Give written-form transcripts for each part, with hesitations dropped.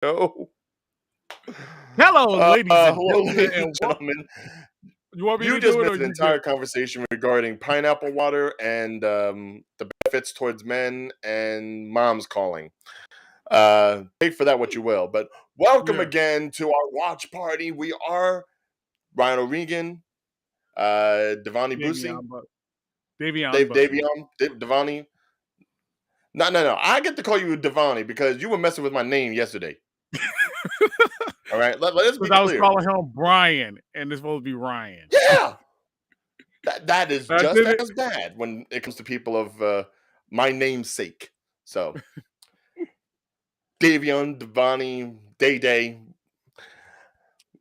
Oh, Hello, ladies and hello, gentlemen, ladies and and welcome. gentlemen. You want me You to just do it or missed an you good? entire conversation regarding pineapple water and the benefits towards men and moms calling. Take for that what you will. But welcome Yeah, again to our watch party. We are Ryan O'Regan, Devani Busi, Davion, but Davion Bussy. Devani. No. I get to call you Devani because you were messing with my name yesterday. All right, let us be Because I was clear. calling him Brian, and it's supposed to be Ryan. Yeah, that is I just did it. as bad when it comes to people of my namesake. So Davion, Devani, Day Day,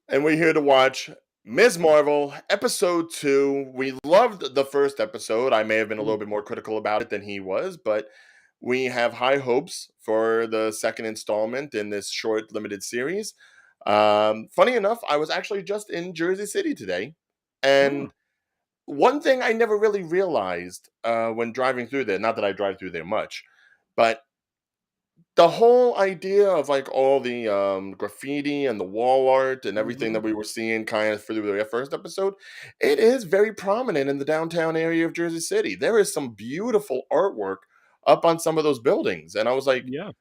and we're here to watch Ms. Marvel episode 2. We loved the first episode. I may have been a little bit more critical about it than he was, but we have high hopes for the second installment in this short limited series. Funny enough, I was actually just in Jersey City today, Mm, and one thing I never really realized when driving through there, not that I drive through there much, but the whole idea of like all the graffiti and the wall art and everything mhm. that we were seeing kind of through the first episode, it is very prominent in the downtown area of Jersey City. There is some beautiful artwork up on some of those buildings. And I was like, Yeah,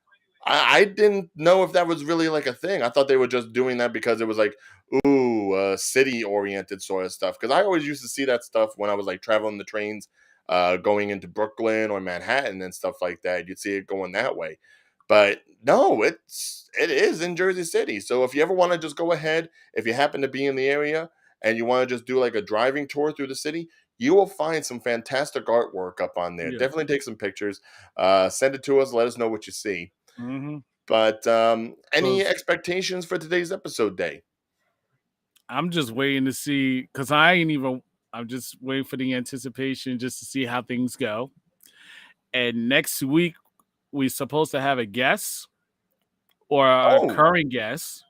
I didn't know if that was really like a thing. I thought they were just doing that because it was like, ooh, city oriented sort of stuff. Because I always used to see that stuff when I was like traveling the trains, going into Brooklyn or Manhattan and stuff like that. You'd see it going that way. But no, it is in Jersey City. So if you ever want to just go ahead, if you happen to be in the area and you want to just do like a driving tour through the city, you will find some fantastic artwork up on there. yeah. Definitely take some pictures. Send it to us. Let us know what you see. Hmm. But any Because expectations for today's episode day? I'm just waiting to see, because I ain't even, I'm just waiting for the anticipation just to see how things go. And next week, we're supposed to have a guest or a Oh, current guest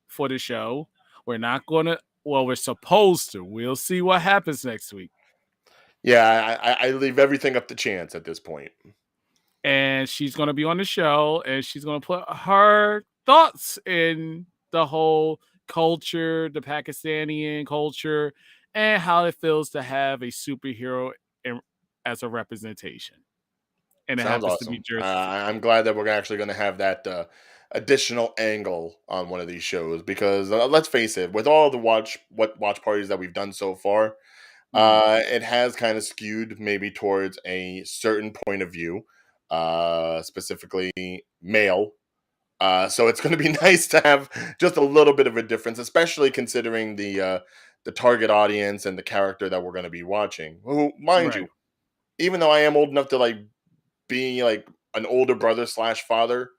for the show. We're not going to, well, we're supposed to. We'll see what happens next week. yeah, I leave everything up to chance at this point. And she's going to be on the show and she's going to put her thoughts in the whole culture, the Pakistani culture, and how it feels to have a superhero in, as a representation. And it Sounds happens to be awesome. Jersey City. I'm glad that we're actually going to have that additional angle on one of these shows because let's face it, with all the watch parties that we've done so far, Mm, it has kind of skewed maybe towards a certain point of view, specifically male. So it's going to be nice to have just a little bit of a difference, especially considering the target audience and the character that we're going to be watching. Who, mind right. you, even though I am old enough to like be like an older brother slash father,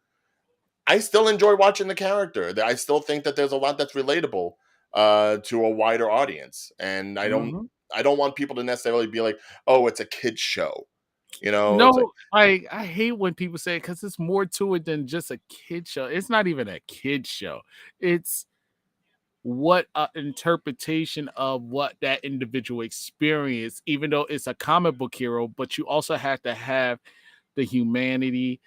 I still enjoy watching the character. I still think that there's a lot that's relatable to a wider audience, and Hmm. I don't want people to necessarily be like, oh, it's a kids show. You know, it's like No, I hate when people say it because it's more to it than just a kid show. It's not even a kid show. It's what interpretation of what that individual experienced, even though it's a comic book hero, but you also have to have the humanity,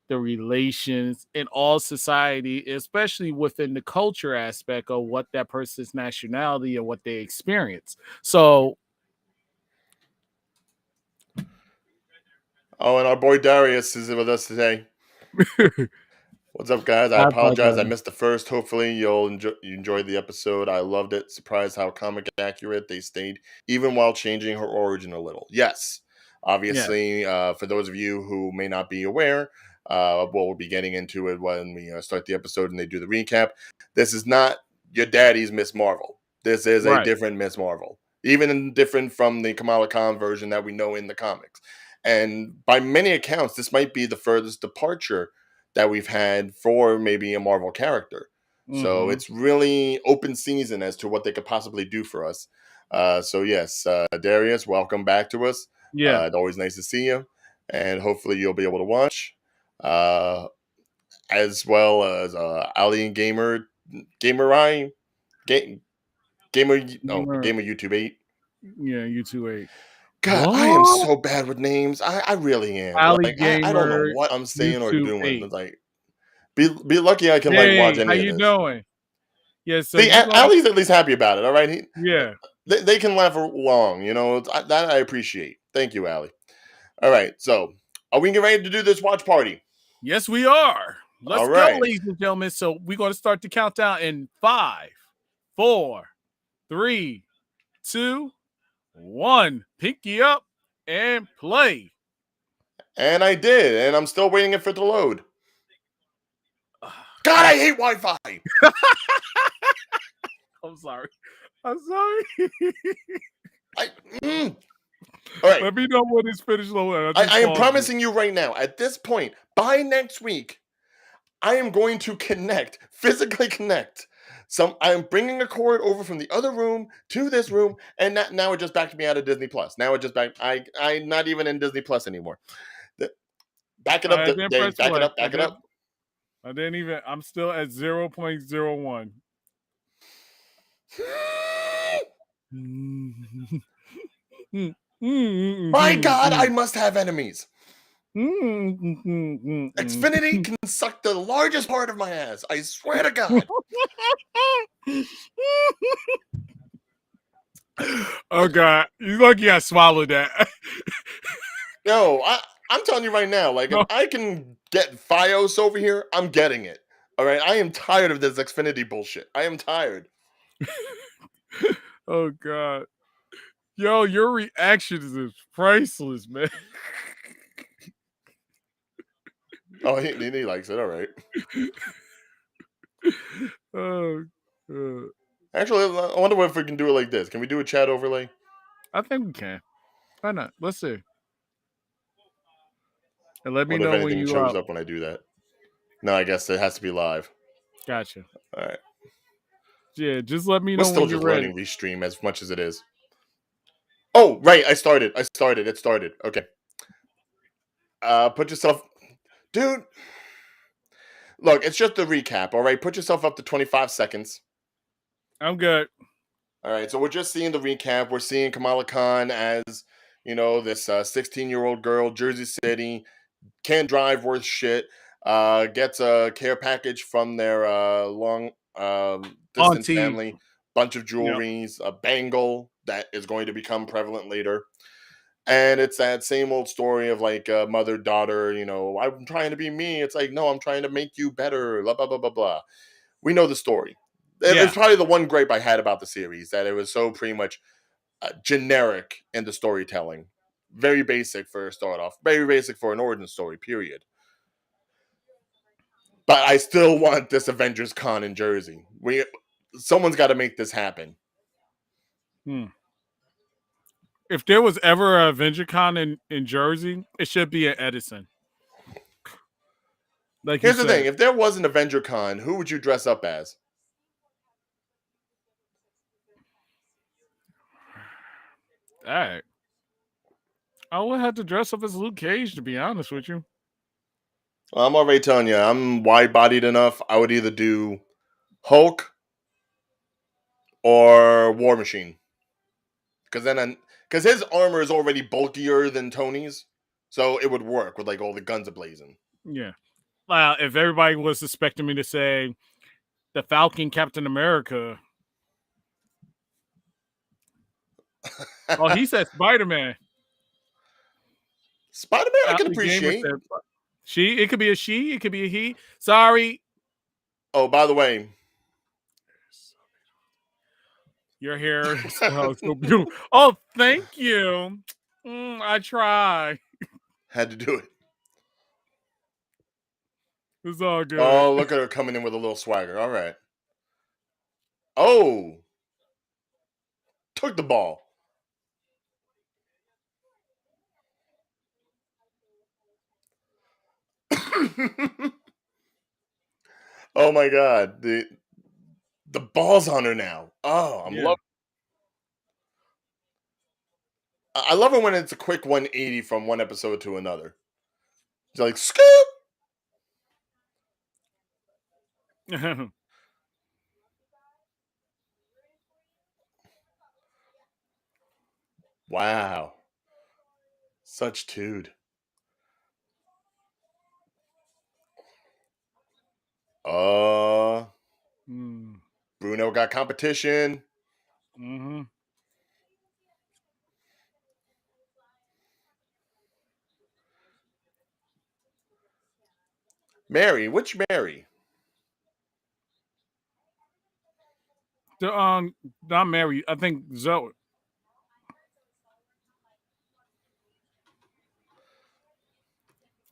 the relations in all society, especially within the culture aspect of what that person's nationality and what they experience. So, oh, and our boy Darius is with us today. What's up, guys? I I apologize. I apologize. missed the first. Hopefully, you enjoyed the episode. I loved it. Surprised how comic accurate they stayed, even while changing her origin a little. Yes, Yeah. obviously, for those of you who may not be aware, we'll be getting into it when we start the episode and they do the recap. This is not your daddy's Miss Marvel. This is a Right. different Miss Marvel, even different from the Kamala Khan version that we know in the comics. And by many accounts, this might be the furthest departure that we've had for maybe a Marvel character. So Hmm. it's really open season as to what they could possibly do for us. So yes, Darius, welcome back to us. Yeah. It's always nice to see you, and hopefully you'll be able to watch, uh, as well as Ali and Gamer I, Ga- Gamer YouTube 8. Yeah. You two eight. God, I am What? so bad with names. I really am. Ali Like I don't know Gamer, what I'm saying or YouTube doing. 8. It's like Be lucky I can like watch Hey, how any of you this. doing? Yeah, so See, you gonna Ali's at least happy about it. All right, yeah. they can laugh along. That I appreciate. Thank you, Ali. All right, so are we getting ready to do this watch party? Yes, we are. All Let's go, right, ladies and gentlemen. So we're gonna start the countdown in 5, 4, 3, 2, 1. Pinky up and play. and I did, and I'm still waiting for it to load. God, I hate Wi-Fi. I'm sorry. I'm sorry. I, mm. All right, Let me know when it's finished loading. I'll I just am pause it. promising you right now. At this point, by next week, I am going to physically connect. I am bringing a cord over from the other room to this room, and now it just backed me out of Disney Plus. Now it just back. I'm not even in Disney Plus anymore. Back it up, I didn't Dave. press Back it play. up. Back it up. I didn't even. I'm still at 0.01. My God, I must have enemies. Xfinity can suck the largest part of my ass. I swear to God. Oh God, you lucky I swallowed that. No, I'm telling you right now, like if No. I can get FiOS over here, I'm getting it. All right, I am tired of this Xfinity bullshit. I am tired. Oh God, yo, your reactions is priceless, man. Oh, he likes it. All right. Oh, God. Actually, I wonder if we can do it like this. Can we do a chat overlay? I think we can. Why not? Let's see. And let me What if know when anything you shows up. up when I do that? No, I guess it has to be live. Gotcha. All right. Yeah, just let me We're know still when you're just ready. learning Restream as much as it is. Oh, right. I started. It started. Okay. Put yourself, dude. Look, it's just a recap. All right. Put yourself up to 25 seconds. I'm good. All right. So we're just seeing the recap. We're seeing Kamala Khan as this 16-year-old girl, Jersey City, can't drive worth shit. Gets a care package from their long distant Auntie. family, bunch of Yeah. jewelries, a bangle that is going to become prevalent later. And it's that same old story of like mother daughter. I'm trying to be me. It's like, no, I'm trying to make you better. Blah blah blah blah blah. We know the story. It's Yeah. probably the one gripe I had about the series, that it was so pretty much generic in the storytelling. Very basic for a start off. Very basic for an origin story. Period. But I still want this Avengers Con in Jersey. Someone's got to make this happen. Hmm. If there was ever a VentureCon in Jersey, it should be at Edison. Like you Here's the thing: said. if there was an Avenger Con, who would you dress up as? All right. I would have to dress up as Luke Cage, to be honest with you. Well, I'm already telling you, I'm wide-bodied enough. I would either do Hulk or War Machine, because his armor is already bulkier than Tony's, so it would work with like all the guns ablazing. Yeah. Well, if everybody was expecting me to say the Falcon Captain America. Oh, he said Spider-Man. Spider-Man, I can Out the gamer appreciate. said she. It could be a she. It could be a he. Sorry. Oh, by the way, Your hair is so beautiful. Oh, thank you. I try. had to do it. It's all good. Oh, look at her coming in with a little swagger. All right. Oh, took the ball. Oh my god, the ball's on her now. Oh, Yeah. I love it when it's a quick 180 from one episode to another. It's like scoop. Wow, such dude. Uh, Mm. Bruno got competition. Mm-hmm. Mary, which Mary? The not Mary. I think Zoe.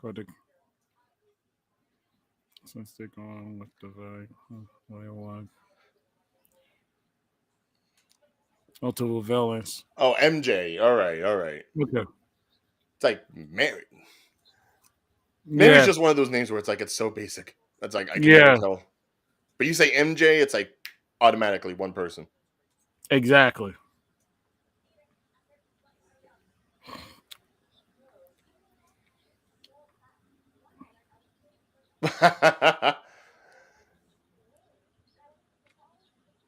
Go to since they're going with the one multiple villains. Oh, MJ. All right, all right. Okay. It's like Mary. Mary's Yeah. just one of those names where it's like it's so basic. It's like I can never Yeah. tell. But you say MJ, it's like automatically one person. Exactly.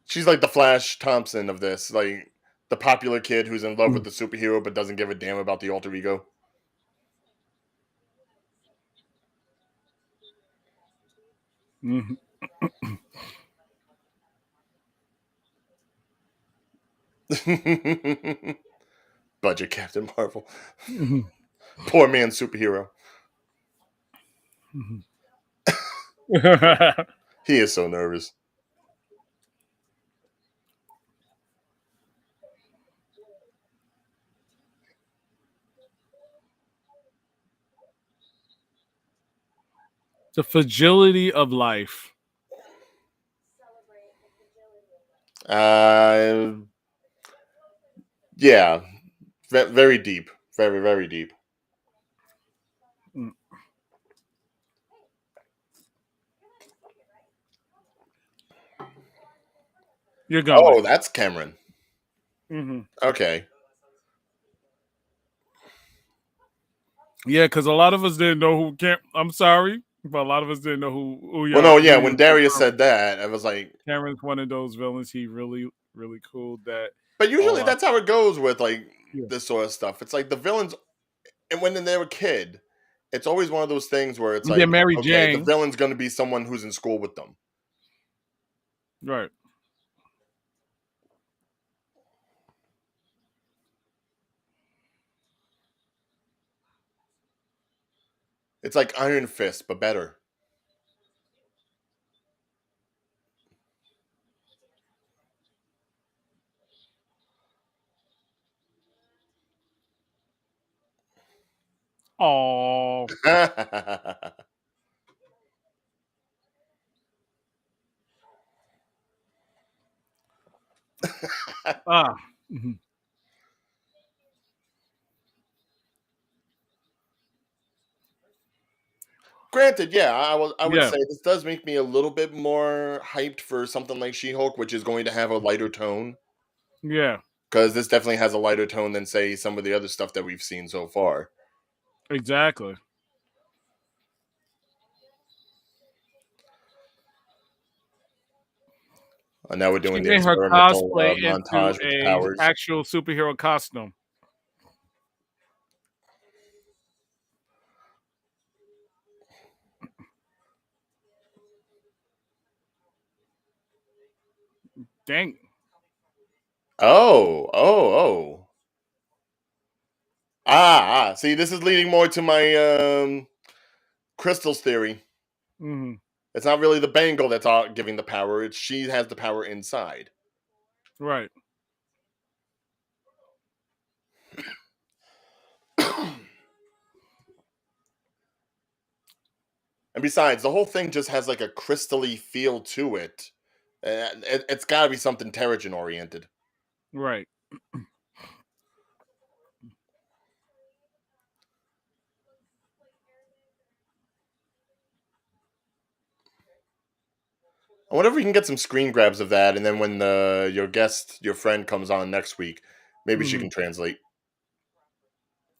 She's like the Flash Thompson of this, like the popular kid who's in love with Mm-hmm. the superhero but doesn't give a damn about the alter ego. Mm-hmm. Budget Captain Marvel. Mm-hmm. Poor man superhero. He is so nervous. The fragility of life. Uh, yeah, very deep, very very deep. Mm. You're Oh, going. that's Cameron. Mm-hmm. Okay. Yeah, because a lot of us didn't know who. I'm sorry, but a lot of us didn't know who Well, y'all no, who yeah. you When were Darius confirming. said that, I was like, Cameron's one of those villains. He really cool. That but usually all our that's how it goes with like yeah. this sort of stuff. It's like the villains, and when they were a kid, it's always one of those things where it's And then like, Mary okay, the Jane. villain's going to be someone who's in school with them. Right. It's like Iron Fist, but better. Oh. Ah. Mhm. Granted, yeah, I would Yeah. say this does make me a little bit more hyped for something like She-Hulk, which is going to have a lighter tone. Yeah. Because this definitely has a lighter tone than say some of the other stuff that we've seen so far. Exactly. And now we're She doing the made her experimental cosplay into montage with the a powers. actual superhero costume. Dang. Oh, oh, oh. See, this is leading more to my crystals theory. Hmm. It's not really the bangle that's giving the power; it's she has the power inside. Right. And besides, the whole thing just has like a crystally feel to it. It's got to be something Terrigen oriented. Right. I wonder if we can get some screen grabs of that, and then when your guest, your friend, comes on next week, maybe she Hmm. can translate.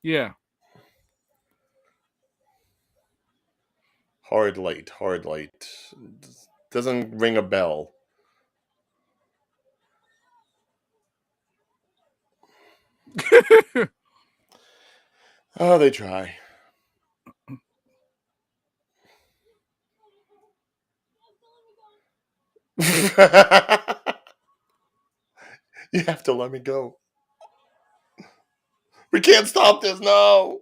Yeah. Hard light, hard light. Doesn't ring a bell. Oh, they try. You have to let me go. We can't stop this. No.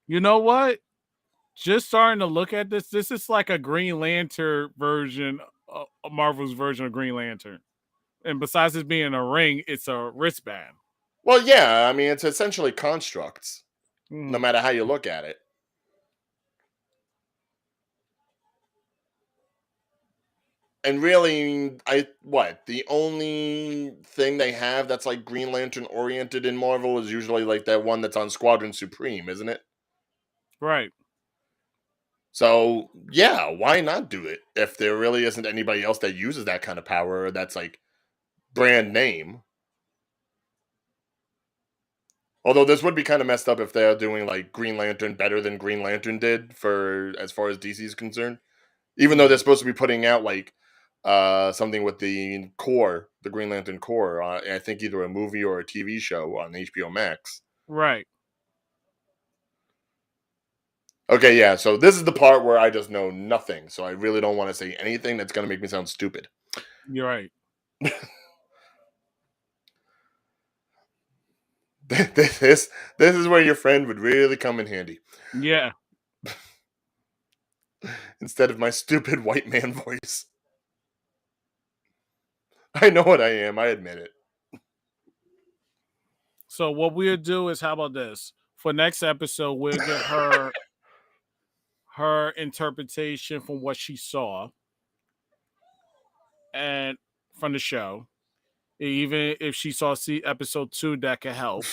You know what? Just starting to look at this, this is like a Green Lantern version, Marvel's version of Green Lantern. And besides it being a ring, it's a wristband. Well, yeah. I mean, it's essentially constructs, no Mhm. matter how you look at it. And really, the only thing they have that's like Green Lantern oriented in Marvel is usually like that one that's on Squadron Supreme, isn't it? Right. So yeah, why not do it if there really isn't anybody else that uses that kind of power that's like brand name? Although this would be kind of messed up if they're doing like Green Lantern better than Green Lantern did for as far as DC is concerned. Even though they're Mhm. supposed to be putting out like something with the core, the Green Lantern core, I think either a movie or a TV show on HBO Max. Right. Okay, yeah, so this is the part where I just know nothing, so I really don't want to say anything that's going to make me sound stupid. You're right. This is where your friend would really come in handy Yeah. instead of my stupid white man voice. I know what I am, I admit it. So what we'll do is, how about this? For next episode, we'll get her interpretation from what she saw and from the show. Even if she saw see episode 2, that could help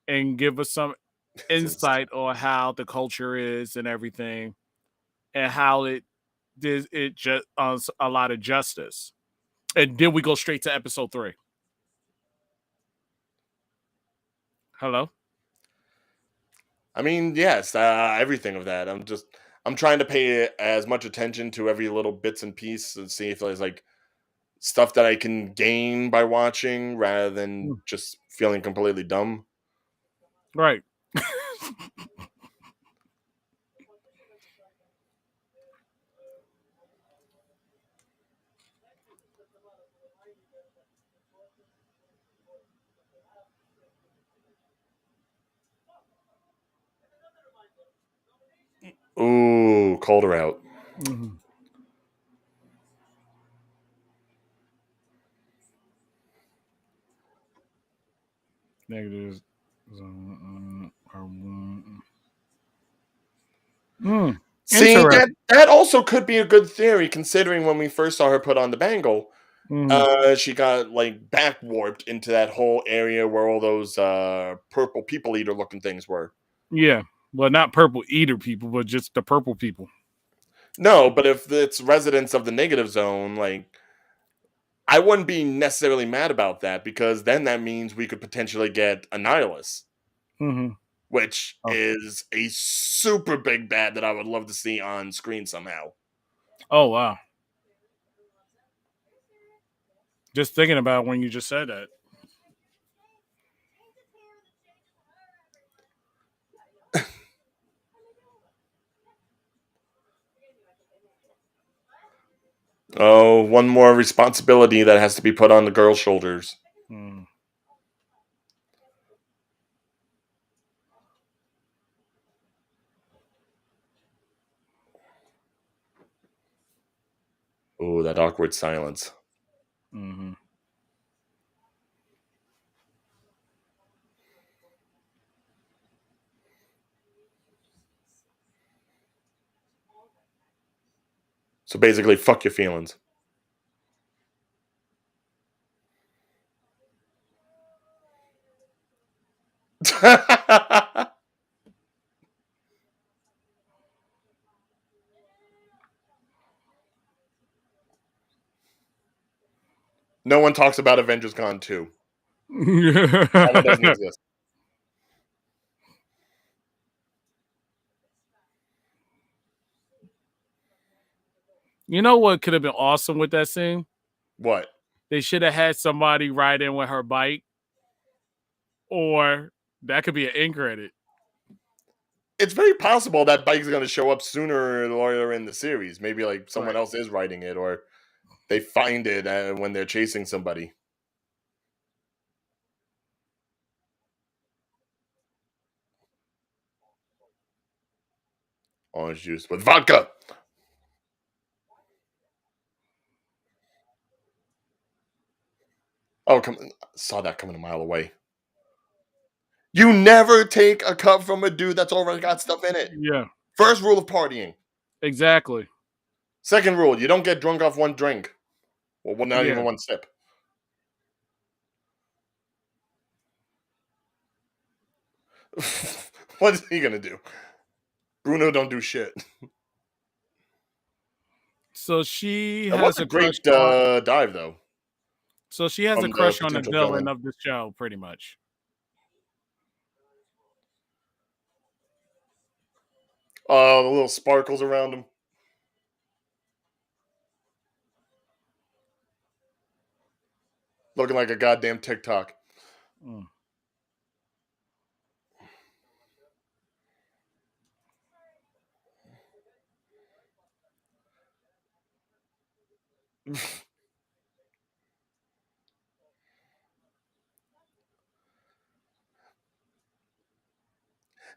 and give us some It's ins- insight on how the culture is and everything, and how it did it just a lot of justice. And then we go straight to episode 3. Hello. I mean, yes, everything of that. I'm trying to pay as much attention to every little bits and piece and see if there's like stuff that I can gain by watching rather than Mm. just feeling completely dumb. Right. Ooh, called her out. Mhm. Negatives. Mm. See, Interesting. that also could be a good theory, considering when we first saw her put on the bangle, Mhm. she got like back warped into that whole area where all those purple people eater looking things were. Yeah. Well, not purple eater people, but just the purple people. No, but if it's residents of the negative zone, like I wouldn't be necessarily mad about that because then that means we could potentially get Annihilus, Mhm. which Oh. is a super big bad that I would love to see on screen somehow. Oh wow. Just thinking about it when you just said that. Oh, one more responsibility that has to be put on the girl's shoulders. Mm. Oh, that awkward silence. Mhm. So basically, fuck your feelings. No one talks about Avengers Con 2. That one doesn't exist. You know what could have been awesome with that scene? What? They should have had somebody ride in with her bike, or that could be an end credit. It's very possible that bike's going to show up sooner or later in the series. Maybe like someone Right. else is writing it, or They find it when they're chasing somebody. Orange juice with vodka. Oh, come! Saw that coming a mile away. You never take a cup from a dude that's already got stuff in it. Yeah, First rule of partying. exactly. Second rule: you don't get drunk off one drink. Well, not even Yeah. one sip. What is he gonna do? Bruno don't do shit. So she It was has a a crush great on. dive though So she has a from the crush on the potential villain villain. of the show, pretty much. The little sparkles around him, looking like a goddamn TikTok. Mm.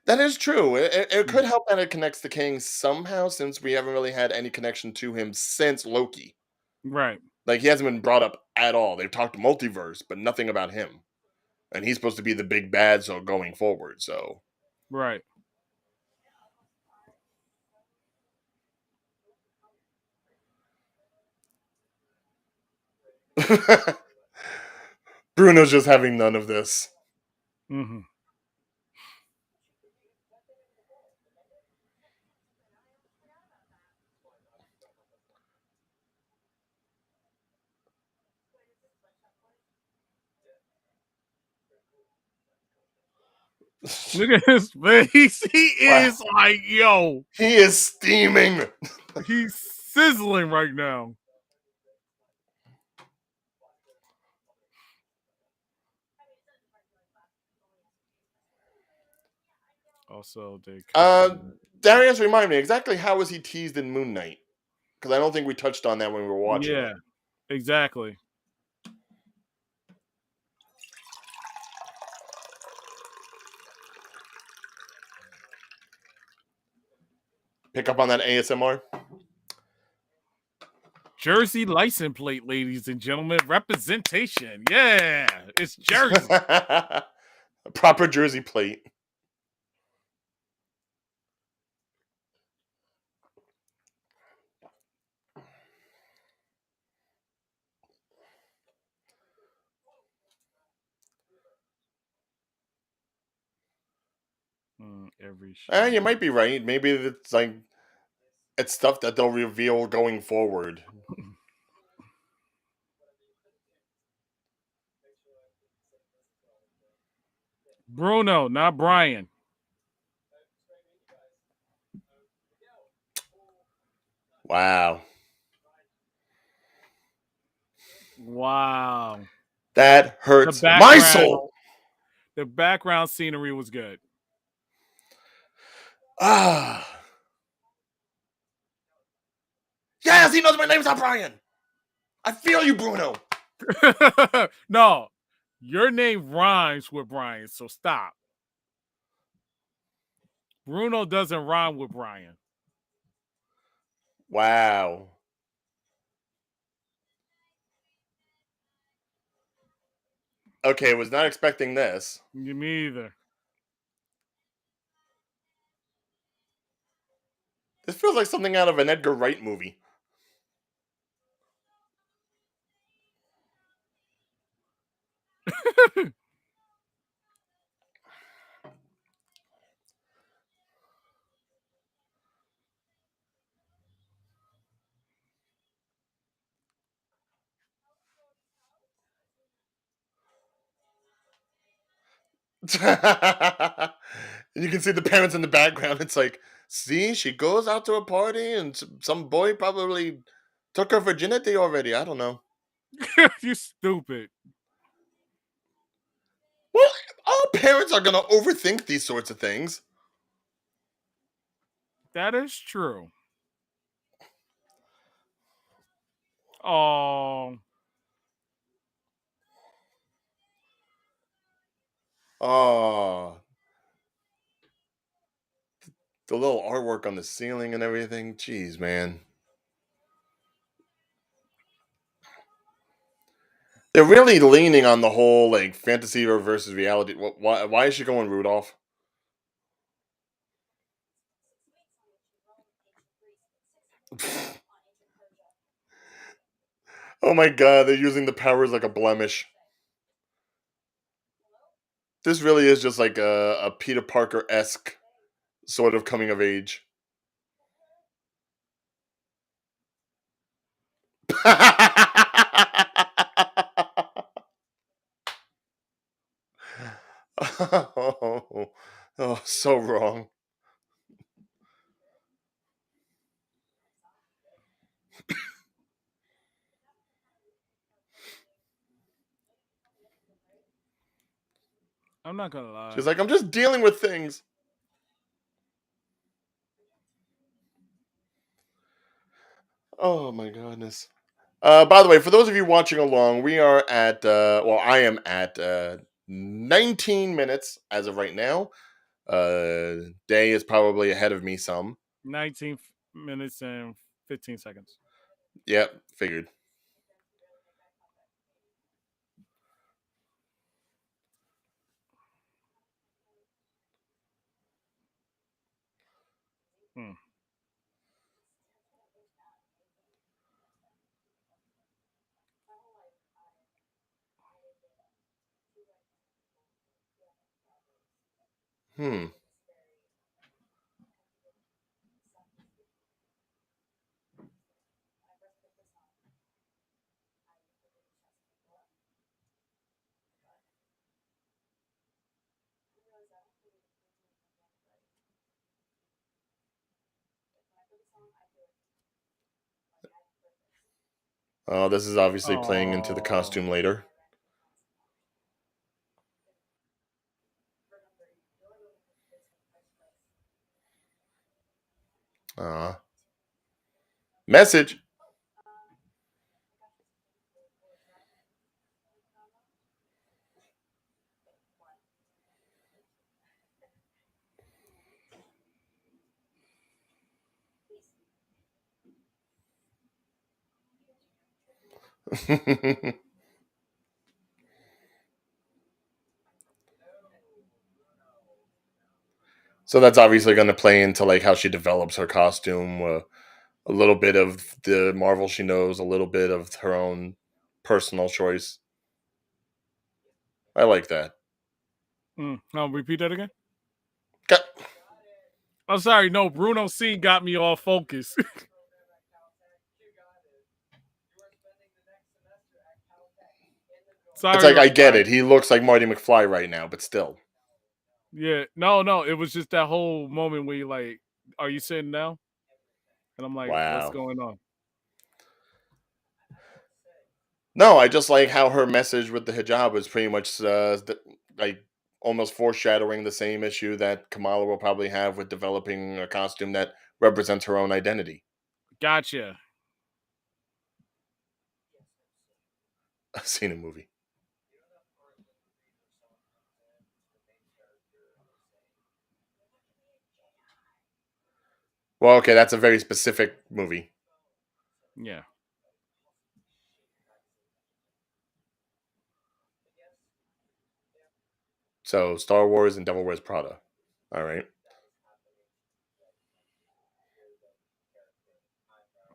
That is true. It Mm. could help that it connects the king somehow, since we haven't really had any connection to him since Loki. Right. Like he hasn't been brought up at all. They've talked multiverse, but nothing about him. And he's supposed to be the big bad, so going forward. So Right. Bruno's just having none of this. Hmm. Look at his face. He Wow, is like, yo, he is steaming. he's sizzling right now. Also, they cut Uh, in. Darius, remind me exactly how was he teased in Moon Knight? Because I don't think we touched on that when we were watching it. Yeah, exactly. Pick up on that ASMR. Jersey license plate, ladies and gentlemen. Representation. Yeah, it's Jersey. Proper Jersey plate. Every You show. might be right. Maybe it's like it's stuff that they'll reveal going forward. Bruno, not Brian. Wow, Wow. that The hurts my background, soul. the background scenery was good. Ah, yes, he knows my name's not Brian. I feel you, Bruno. No, your name rhymes with Brian, so stop. Bruno doesn't rhyme with Brian. Wow. Okay, was not expecting this. Me either. This feels like something out of an Edgar Wright movie. And you can see the parents in the background. It's like, see, she goes out to a party and some boy probably took her virginity already. I don't know. You stupid. Well, all parents are going to overthink these sorts of things. That is true. Oh, Oh, the little artwork on the ceiling and everything. Jeez, man. They're really leaning on the whole like fantasy versus reality. Why is she going Rudolph? Oh my god, they're using the powers like a blemish. This really is just like a Peter Parker esque sort of coming of age. oh, oh, so wrong. I'm not gonna lie. She's like, I'm just dealing with things. Oh my goodness. By the way, for those of you watching along, we are at well, I am at 19 minutes as of right now. Day is probably ahead of me some. 19 minutes and 15 seconds. Yep, figured. Hmm. Hmm. Oh, this is obviously playing into the Oh, costume later. Uh, message. So that's obviously going to play into like how she develops her costume, a little bit of the Marvel she knows, a little bit of her own personal choice. I like that. I'll repeat that again. Got- I'm sorry. No, Bruno C got me all focused. It's Sorry like I about get that. it. He looks like Marty McFly right now, but still. Yeah, no. It was just that whole moment where you like, are you sitting down? And I'm like, what's Wow. going on? No, I just like how her message with the hijab was pretty much like almost foreshadowing the same issue that Kamala will probably have with developing a costume that represents her own identity. Gotcha. I've seen a movie. Well, okay, that's a very specific movie. Yeah. So Star Wars and Devil Wears Prada. All right.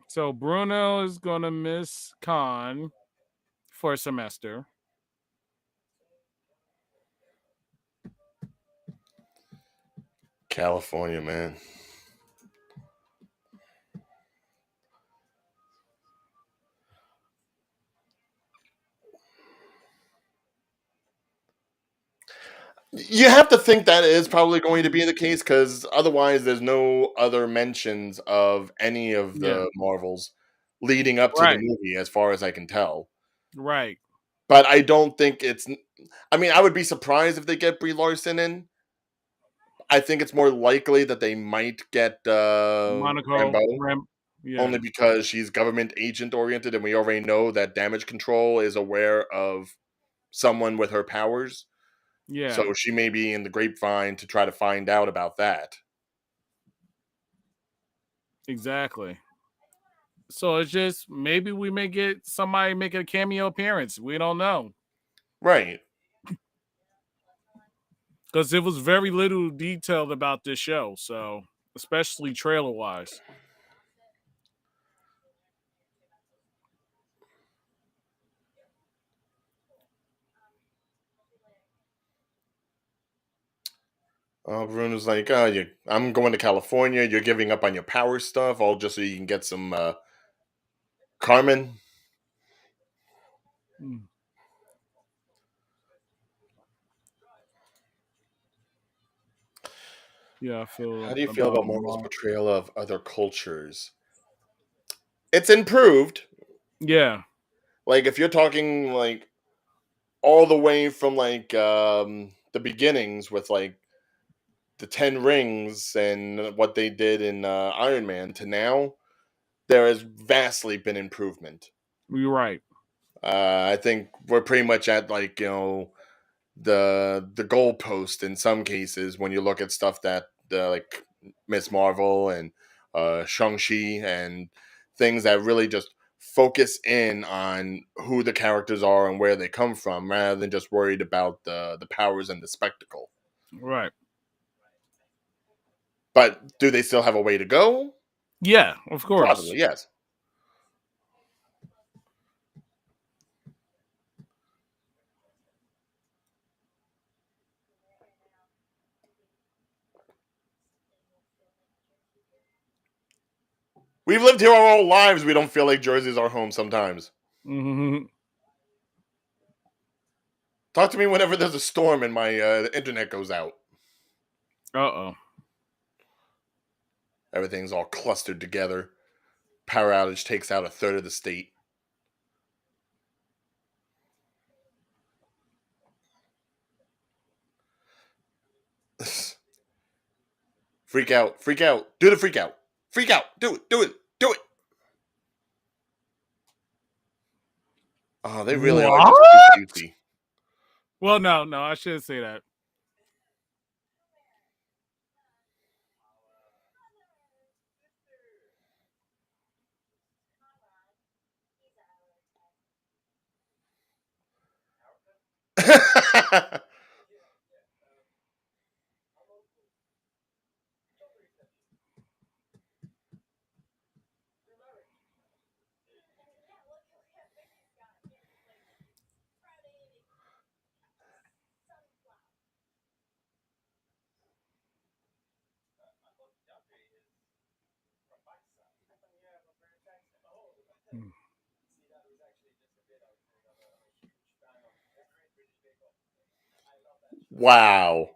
So Bruno is gonna miss Khan for a semester. California, man. You have to think that is probably going to be the case because otherwise, there's no other mentions of any of Yeah. the Marvels leading up to the Right. movie, as far as I can tell. Right. But I don't think it's. I mean, I would be surprised if they get Brie Larson in. I think it's more likely that they might get Monaco. Rambo. Yeah. only because she's government agent oriented, and we already know that damage control is aware of someone with her powers. Yeah. So she may be in the grapevine to try to find out about that. Exactly. So it's just maybe we may get somebody making a cameo appearance. We don't know Right. because it was very little detailed about this show. So especially trailer wise. Bruno's like, oh, I'm going to California. You're giving up on your power stuff, all just so you can get some Carmen. Mm. Yeah, I How feel do you feel about about Marvel's Mar. portrayal of other cultures? It's improved. Yeah, Like if you're talking like all the way from like the beginnings with like the 10 rings and what they did in Iron Man to now, there has vastly been improvement. you're right. I think we're pretty much at like, the goalpost in some cases when you look at stuff that like Miss Marvel and Shang-Chi and things that really just focus in on who the characters are and where they come from rather than just worried about the powers and the spectacle. Right. But do they still have a way to go? Yeah, of course. Probably, yes. We've lived here our whole lives. We don't feel like Jersey's our home sometimes. Hmm. Talk to me whenever there's a storm and my internet goes out. Uh oh. Everything's all clustered together. Power outage takes out a third of the state. Freak out, freak out, do the freak out, freak out, do it, do it, do it. Oh, they really are just too What? cutesy. Well, no, no, I shouldn't say that. Mm. Wow.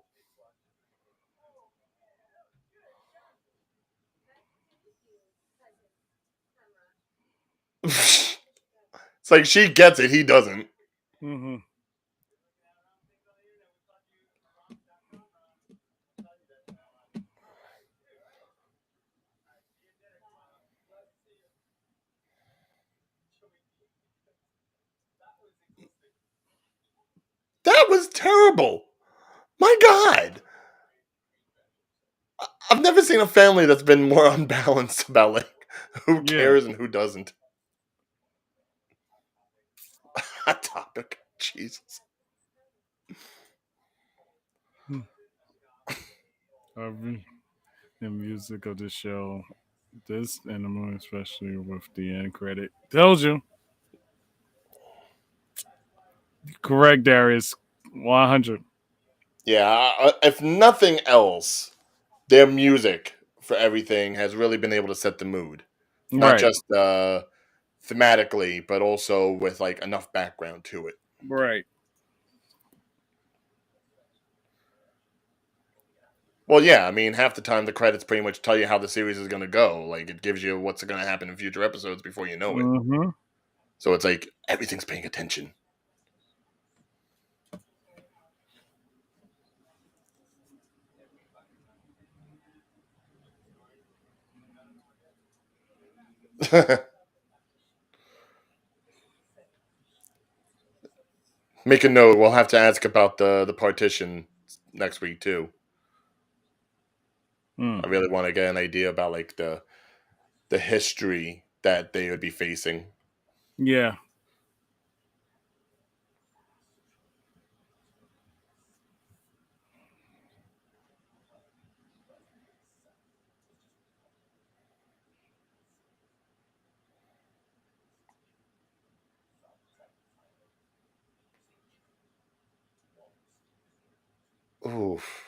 It's like she gets it, he doesn't. Hmm. That was terrible. My God. I've never seen a family that's been more unbalanced about like who Yeah. cares and who doesn't. Hot topic. Jesus. Mm. The music of the show, this and the movie, especially with the end credit, tells you. Correct, Darius. 100. Yeah, if nothing else, their music for everything has really been able to set the mood. Not Right. just thematically, but also with like enough background to it. Right. Well, yeah, I mean, half the time the credits pretty much tell you how the series is going to go. Like, it gives you what's going to happen in future episodes before you know it. Hmm. So it's like everything's paying attention. Make a note. We'll have to ask about the partition next week too. I Mm. really want to get an idea about like the history that they would be facing. Yeah. Oof.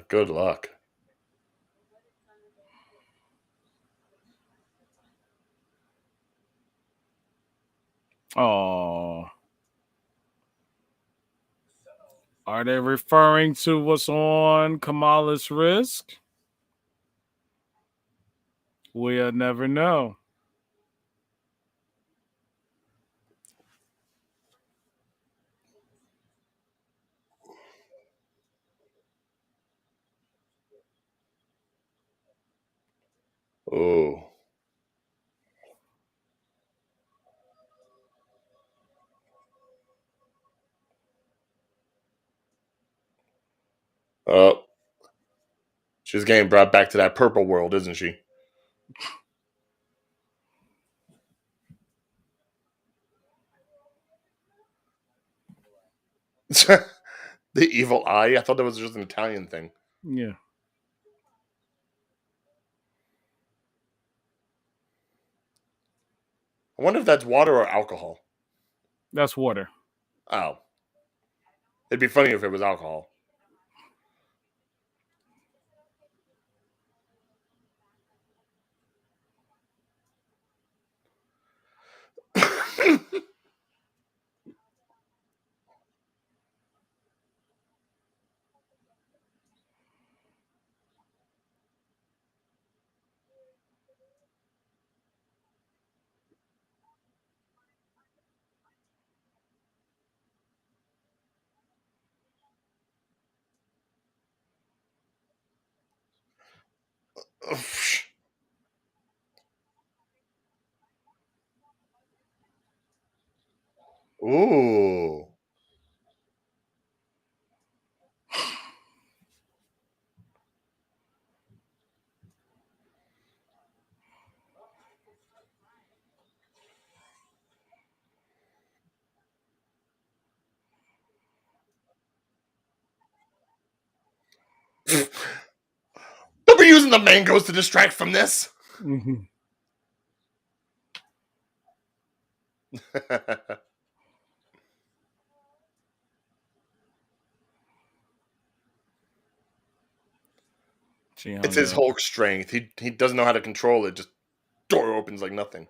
Good luck. Oh. Are they referring to what's on Kamala's wrist? We'll never know. Oh. Oh. She's getting brought back to that purple world, isn't she? The evil eye? I thought that was just an Italian thing. Yeah, I wonder if that's water or alcohol. that's water. Oh. It'd be funny if it was alcohol. Ooh. Don't be using the mangoes to distract from this. Mm-hmm. She It's hung his up. Hulk strength. He doesn't know how to control it. Just door opens like nothing.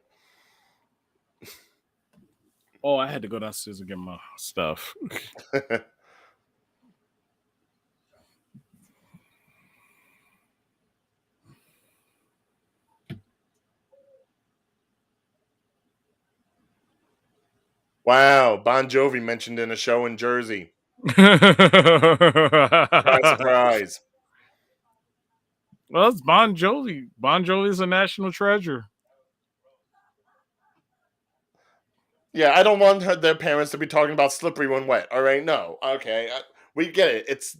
Oh, I had to go downstairs and get my stuff. Wow, Bon Jovi mentioned in a show in Jersey. Surprise, Well, surprise. it's Bon Jovi. Bon Jovi is a national treasure. Yeah, I don't want their parents to be talking about slippery when wet. All right, no, okay, we get it. It's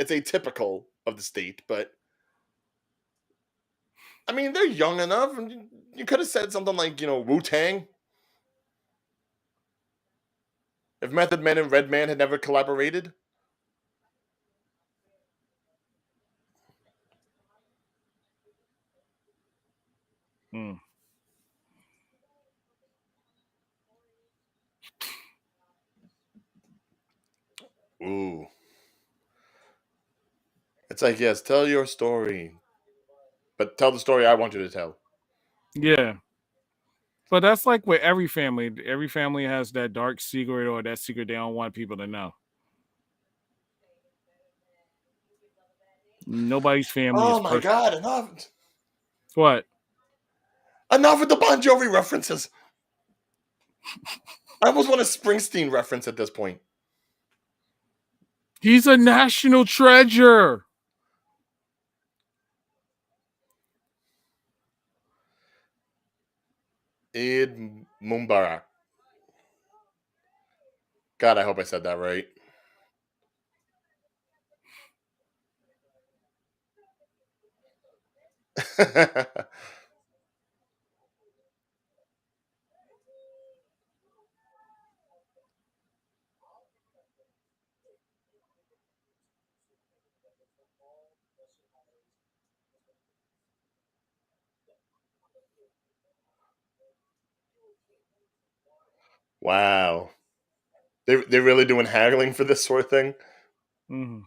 atypical of the state, but I mean they're young enough. And you could have said something like Wu Tang. If Method Man and Redman had never collaborated. Mm. Ooh, it's like yes, tell your story, but tell the story I want you to tell. Yeah. But that's like with every family. Every family has that dark secret or that secret they don't want people to know. Nobody's family is Oh my perfect. god, enough! What? Enough with the Bon Jovi references. I almost want a Springsteen reference at this point. He's a national treasure. Eid Mubarak. God, I hope I said that right. Wow. They're really doing haggling for this sort of thing? Mhm.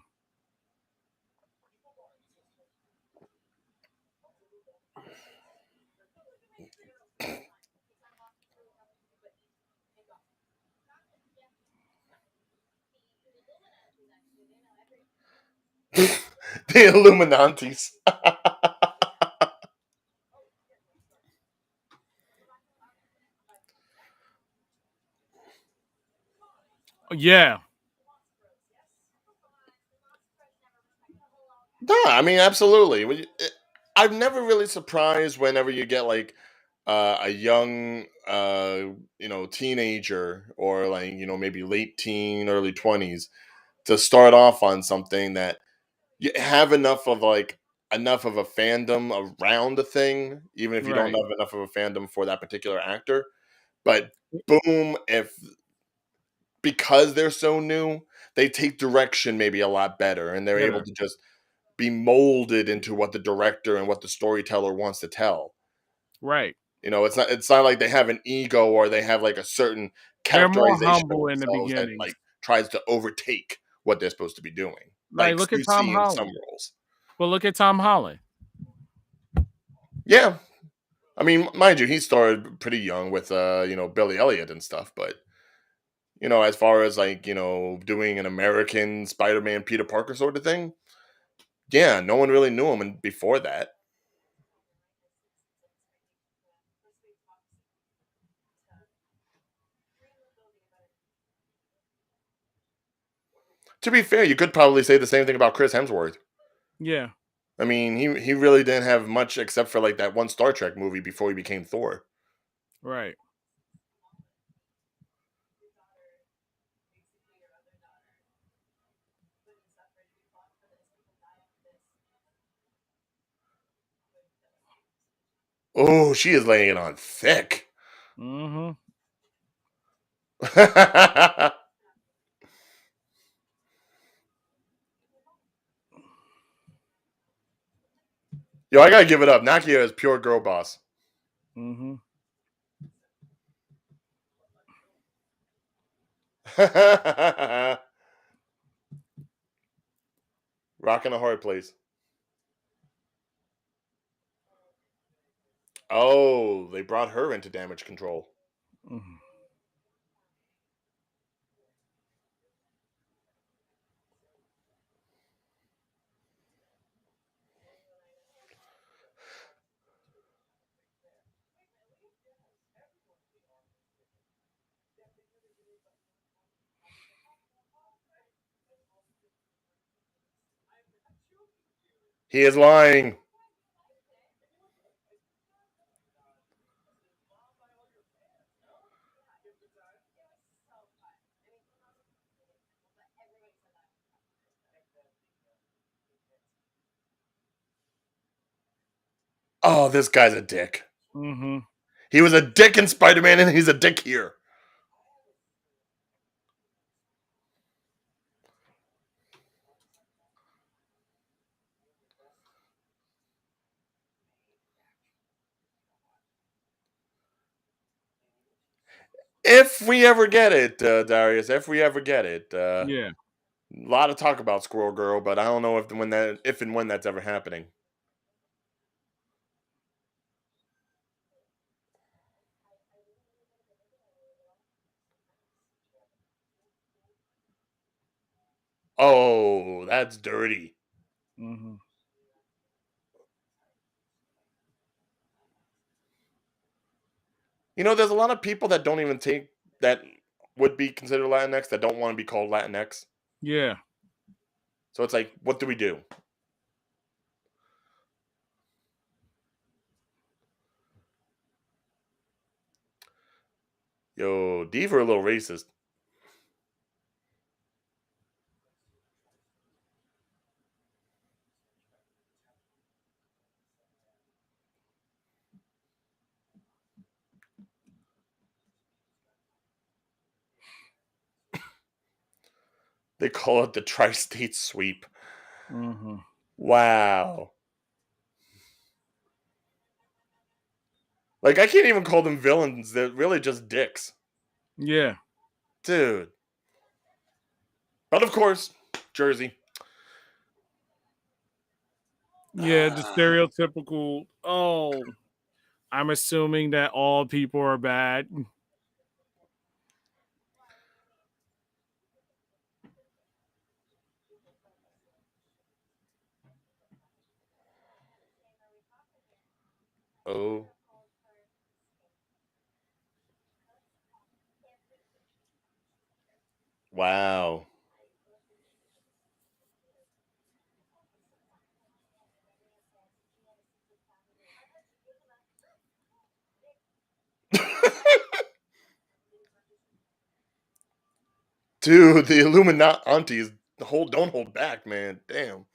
The Illuminantes. Yeah. No, I mean, absolutely. I'm never really surprised whenever you get like a young, teenager or like maybe late teen, early 20s to start off on something that you have enough of a fandom around the thing, even if you don't Right. have enough of a fandom for that particular actor. But boom, if because they're so new, they take direction maybe a lot better, and they're able Better. to just be molded into what the director and what the storyteller wants to tell. Right. It's not like they have an ego or they have like a certain They're more characterization of humble in the themselves that beginnings. like tries to overtake what they're supposed to be doing, Like, like look at you Tom see in some Holland. roles. Well, look at Tom Holland. Yeah, I mean, mind you, he started pretty young with Billy Elliot and stuff, but as far as like doing an American Spider-Man Peter Parker sort of thing, yeah, no one really knew him before that. To be fair, you could probably say the same thing about Chris Hemsworth. Yeah. I mean, he really didn't have much except for like that one Star Trek movie before he became Thor. Right. Oh, she is laying it on thick. Mhm. Yo, I gotta give it up. Nakia is pure girl boss. Mhm. Rocking a hard place. Oh, they brought her into damage control. Mhm. He is lying. Oh, this guy's a dick. Mhm. He was a dick in Spider Man, and he's a dick here. If we ever get it, Darius, if we ever get it, Yeah. a lot of talk about Squirrel Girl, but I don't know if and when that's ever happening. Oh, that's dirty. Mhm. There's a lot of people that don't even take that would be considered Latinx that don't want to be called Latinx. Yeah. So it's like, what do we do? Yo, Diva a little racist. They call it the tri-state sweep. Hmm. Wow. Like, I can't even call them villains. They're really just dicks. Yeah. Dude. But of course, Jersey. Yeah. The stereotypical. Oh, I'm assuming that all people are bad. Oh. Wow. Dude, the Illuminati's don't hold back, man. Damn.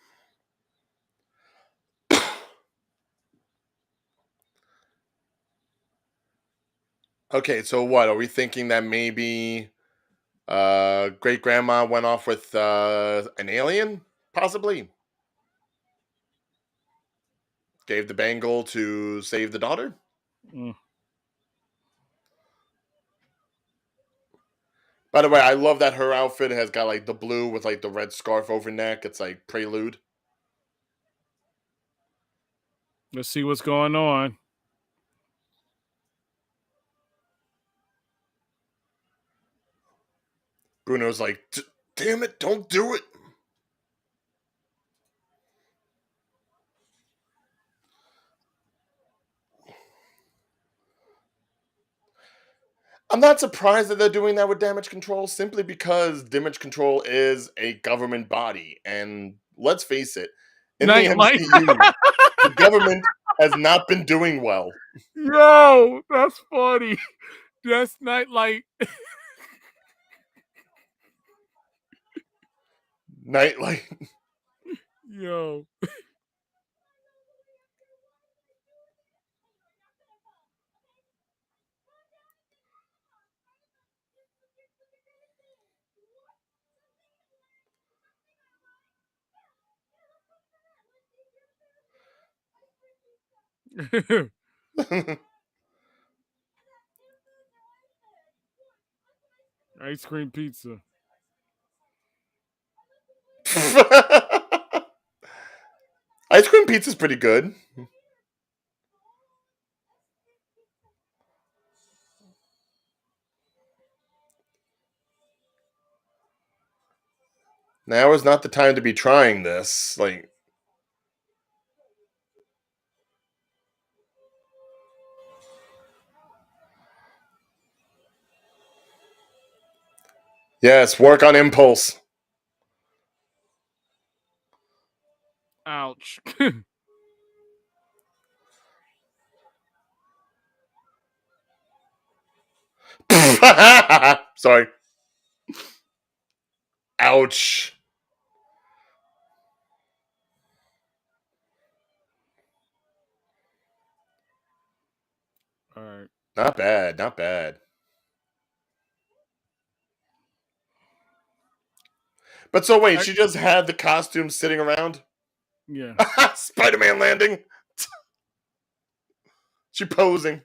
Okay, so what? Are we thinking that maybe great grandma went off with an alien? Possibly. Gave the bangle to save the daughter? Mm. By the way, I love that her outfit has got like the blue with like the red scarf over neck. It's like prelude. Let's see what's going on. Bruno's like, damn it, don't do it. I'm not surprised that they're doing that with damage control simply because damage control is a government body. And let's face it, in the Nightlight. MCU, the government has not been doing well. Yo, that's funny. That's Nightlight. Nightlight. Yo. Ice cream pizza. Ice cream pizza's pretty good. Now is not the time to be trying this. Like, yes, work on impulse. Ouch. Sorry. Ouch. All right. Not bad. Not bad. But so wait, I, she just had the costume sitting around? yeah. Spider-Man landing. She posing.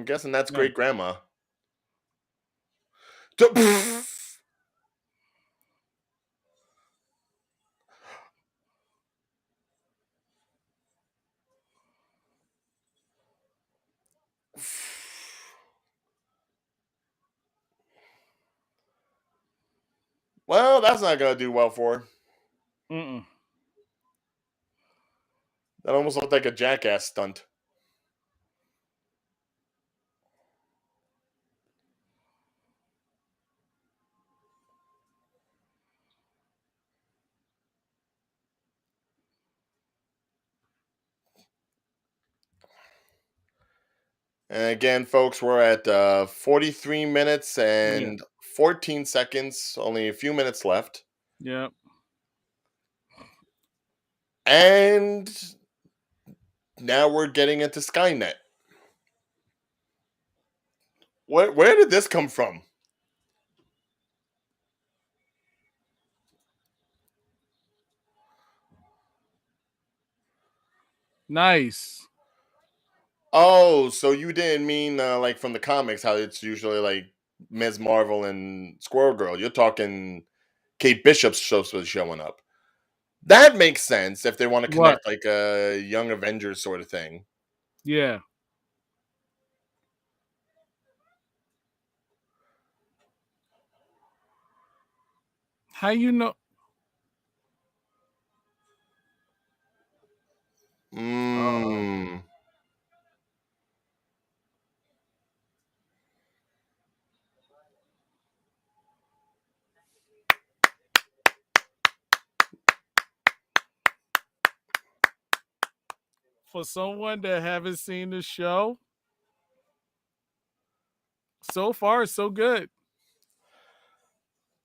Guessing that's Nice. great grandma. Well, that's not gonna do well for her. Mm-mm. That almost looked like a jackass stunt. And again, folks, we're at 43 minutes Yeah. and 14 seconds. Only a few minutes left. Yeah. And now we're getting into Skynet. Where did this come from? Nice. Oh, so you didn't mean like from the comics how it's usually like Ms. Marvel and Squirrel Girl. You're talking Kate Bishop's supposed to be showing up. That makes sense if they want to What? connect like a Young Avengers sort of thing. Yeah. How you know? Uh, Mmm. for someone that haven't seen the show, so far so good.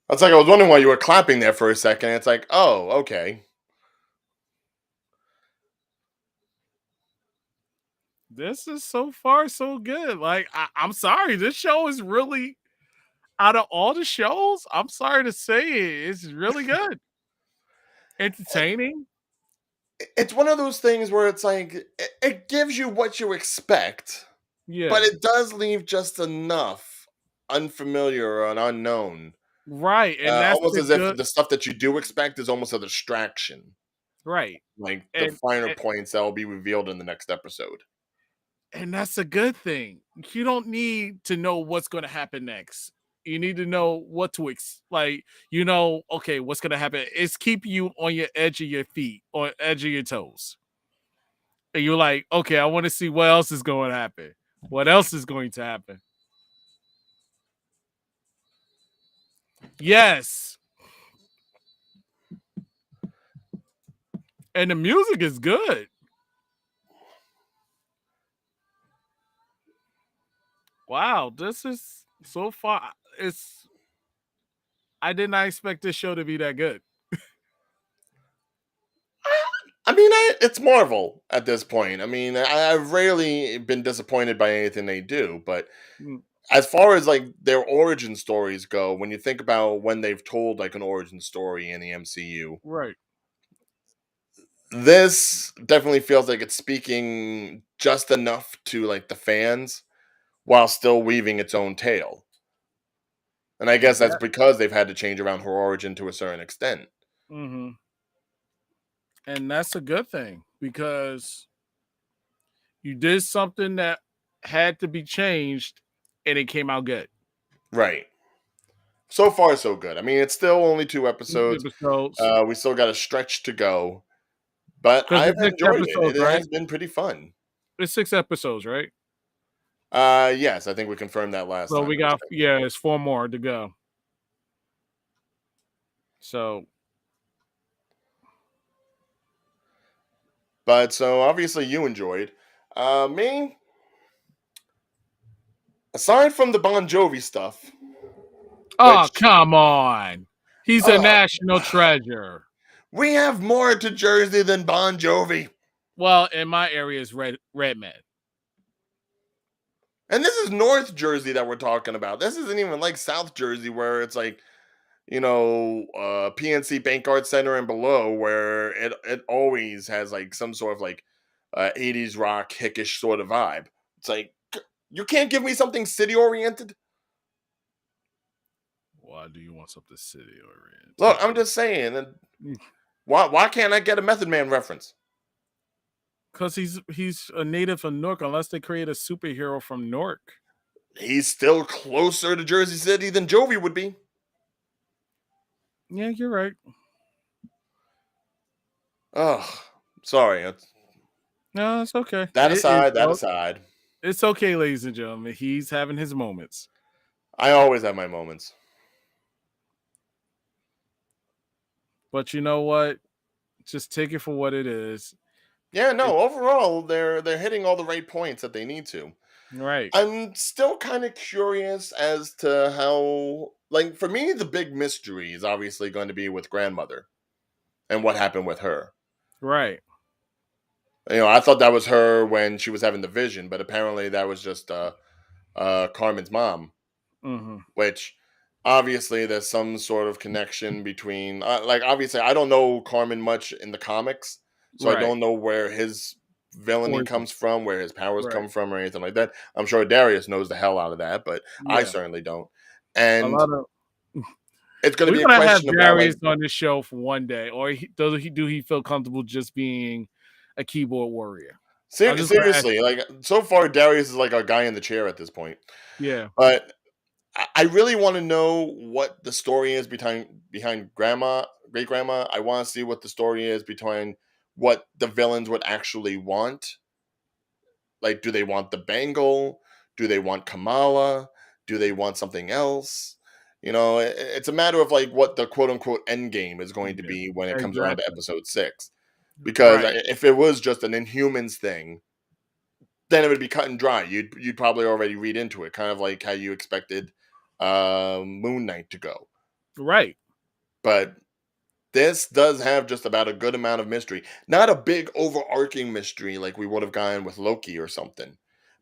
That's like I was wondering why you were clapping there for a second. It's like, oh, okay. This is so far so good. Like I'm sorry, this show is really out of all the shows. I'm sorry to say it, it's really good, entertaining. It's one of those things where it's like it gives you what you expect, but Yeah, it does leave just enough unfamiliar or an unknown. right, and that's Almost the as if good. the stuff that you do expect is almost a distraction, Right, like the and finer and, points that will be revealed in the next episode. and that's a good thing. You don't need to know what's going to happen next. You need to know what to like. Okay, what's going to happen? It's keep you on your edge of your feet, on edge of your toes, and you're like, okay, I want to see what else is going to happen. What else is going to happen? Yes, and the music is good. Wow, this is so far. It's I did not expect this show to be that good. I mean, it's Marvel at this point. I mean, I've rarely been disappointed by anything they do, but Mm, as far as like their origin stories go, when you think about when they've told like an origin story in the MCU, right. this definitely feels like it's speaking just enough to like the fans while still weaving its own tale. And I guess And that's that. because they've had to change around her origin to a certain extent. Mhm. And that's a good thing because you did something that had to be changed and it came out good. Right. So far, so good. I mean, it's still only 2 episodes. Episodes. We still got a stretch to go, but Because I've it's six enjoyed it. episodes, It right? has been pretty fun. It's 6 episodes, right? Yes, I think we confirmed that last So time. we It was got, 6. yeah, it's 4 more to go. So But so obviously you enjoyed. Me, aside from the Bon Jovi stuff, oh, which come on. He's a uh, national treasure. we have more to Jersey than Bon Jovi. Well, in my area is Redman. And this is North Jersey that we're talking about. This isn't even like South Jersey where it's like, PNC Bank Art Center and below where it always has like some sort of like 80s rock hickish sort of vibe. It's like you can't give me something city oriented. Why do you want something city Look, oriented? I'm just saying. And why can't I get a Method Man reference? Because he's a native of Newark, unless they create a superhero from Newark. He's still closer to Jersey City than Jovi would be. Yeah, you're right. Oh, sorry. No, it's okay. That It is. aside, that aside. It's okay, ladies and gentlemen. He's having his moments. I always have my moments. But you know what? Just take it for what it is. Yeah, It, no, overall they're hitting all the right points that they need to. right, I'm still kind of curious as to how, like, for me the big mystery is obviously going to be with grandmother and what happened with her. right. I thought that was her when she was having the vision, but apparently that was just Carmen's mom, Hmm. which obviously there's some sort of connection between like, obviously I don't know Carmen much in the comics, so I Right. don't know where his villainy Origin. comes from, where his powers Right. come from, or anything like that. I'm sure Darius knows the hell out of that, but I Yeah. certainly don't. A And lot of it's going to we're be a gonna have question about, like, Darius on this show for one day, or do he feel comfortable just being a keyboard warrior? I'm just gonna ask. seriously, like, so far Darius is like a guy in the chair at this point. Yeah. But I really want to know what the story is behind grandma, great grandma. I want to see what the story is behind what the villains would actually want. Like, do they want the bangle? Do they want Kamala? Do they want something else? It's a matter of, like, what the quote unquote end game is going to Yeah. be when it comes around to Exactly. episode 6. Because Right. if it was just an Inhumans thing, then it would be cut and dry. You'd probably already read into it, kind of like how you expected Moon Knight to go. Right. But this does have just about a good amount of mystery. Not a big overarching mystery like we would have gotten with Loki or something,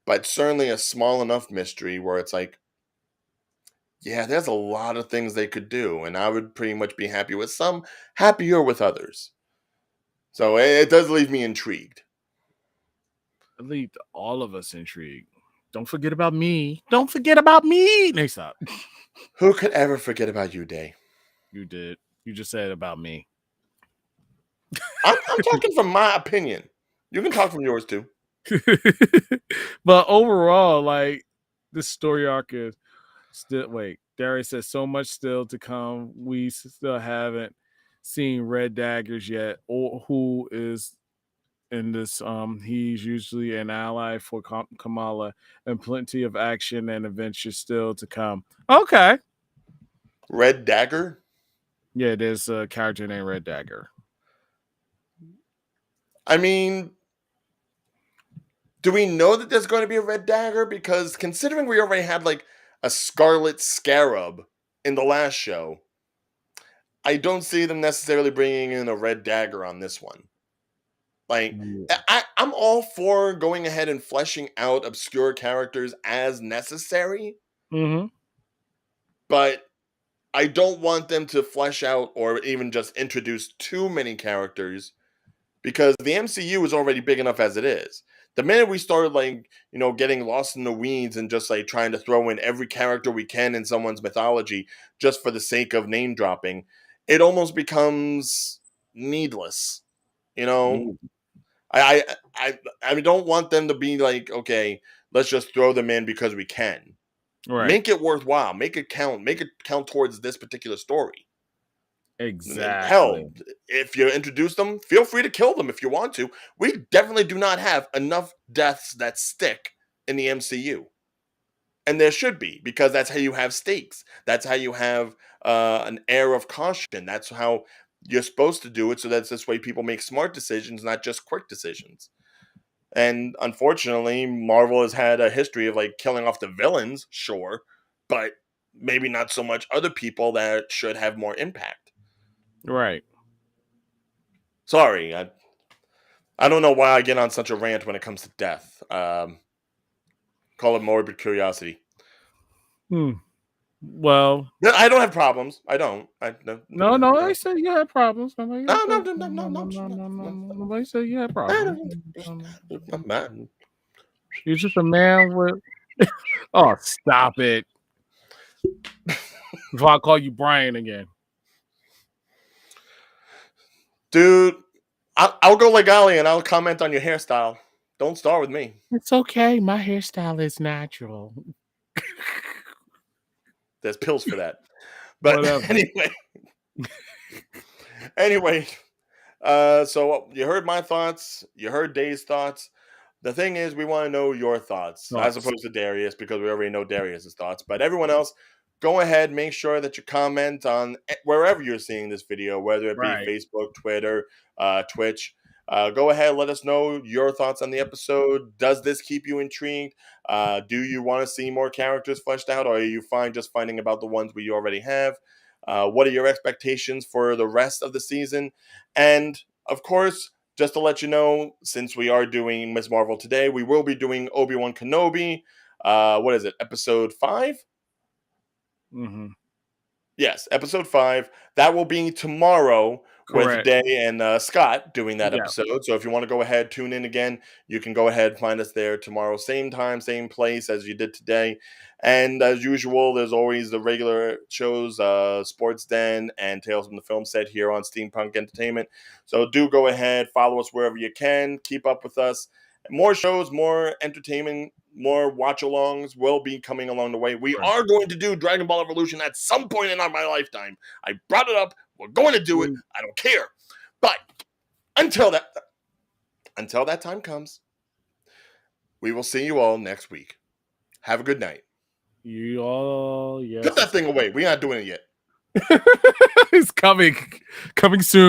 but certainly a small enough mystery where it's like, yeah, there's a lot of things they could do, and I would pretty much be happy with some, happier with others. So it does leave me intrigued. It leave all of us intrigued. Don't forget about me. Don't forget about me. Next up. Who could ever forget about you, Day? You did. You just said about me. I'm talking from my opinion. You can talk from yours too. But overall, like this story arc is still wait. Darius says so much still to come. We still haven't seen Red Daggers yet, or who is in this. He's usually an ally for Kamala, and plenty of action and adventure still to come. Okay, Red Dagger? yeah, there's a character named Red Dagger. I mean, do we know that there's going to be a Red Dagger? Because considering we already had, like, a Scarlet Scarab in the last show, I don't see them necessarily bringing in a Red Dagger on this one. Like, I'm all for going ahead and fleshing out obscure characters as necessary, Mm-hmm. but I don't want them to flesh out or even just introduce too many characters, because the MCU is already big enough as it is. The minute we started, like, getting lost in the weeds and just like trying to throw in every character we can in someone's mythology just for the sake of name dropping, it almost becomes needless. You know, I I don't want them to be like, okay, let's just throw them in because we can. Right. Make it worthwhile. Make it count. Make it count towards this particular story. And hell, Exactly. if you introduce them, feel free to kill them if you want to. We definitely do not have enough deaths that stick in the MCU. And there should be, because that's how you have stakes. That's how you have an air of caution. That's how you're supposed to do it, so that's this way people make smart decisions, not just quick decisions. And unfortunately, Marvel has had a history of, like, killing off the villains, sure, but maybe not so much other people that should have more impact. Right. Sorry, I don't know why I get on such a rant when it comes to death. Call it morbid curiosity. Hmm. Well, No, I don't have problems. I don't. I no no, no no, I no said you had problems. Nobody no no said no no, no no no, no, no no, no no, no, no. no. Nobody said you had problems. No, no. Man. You're just a man with. Oh, stop it! Before I call you Brian again. Dude, I'll go legali and I'll comment on your hairstyle. Don't start with me. It's okay. My hairstyle is natural. There's pills for that. But Whatever. anyway, Anyway, so you heard my thoughts. You heard Day's thoughts. The thing is, we want to know your thoughts as Thoughts. opposed to Darius because we already know Darius's thoughts. But everyone else, go ahead, make sure that you comment on wherever you're seeing this video, whether it be Right. Facebook, Twitter, Twitch. Go ahead, let us know your thoughts on the episode. Does this keep you intrigued? Do you want to see more characters fleshed out, or are you fine just finding about the ones we already have? What are your expectations for the rest of the season? And of course, just to let you know, since we are doing Ms. Marvel today, we will be doing Obi-Wan Kenobi. What is it? Episode 5? Mm-hmm. Yes, episode 5. That will be tomorrow with Correct. Day and Scott doing that Yeah. episode. So if you want to go ahead, tune in again, you can go ahead, find us there tomorrow, same time, same place as you did today. And as usual, there's always the regular shows, Sports Den and Tales from the Film Set here on Steampunk Entertainment. So do go ahead, follow us wherever you can, keep up with us. More shows, more entertainment, more watch-alongs will be coming along the way. We Right. are going to do Dragon Ball Evolution at some point in my lifetime. I brought it up. We're going to do it. I don't care. But until that time comes, we will see you all next week. Have a good night. You all, yes. Put that thing away. We're not doing it yet. It's coming soon.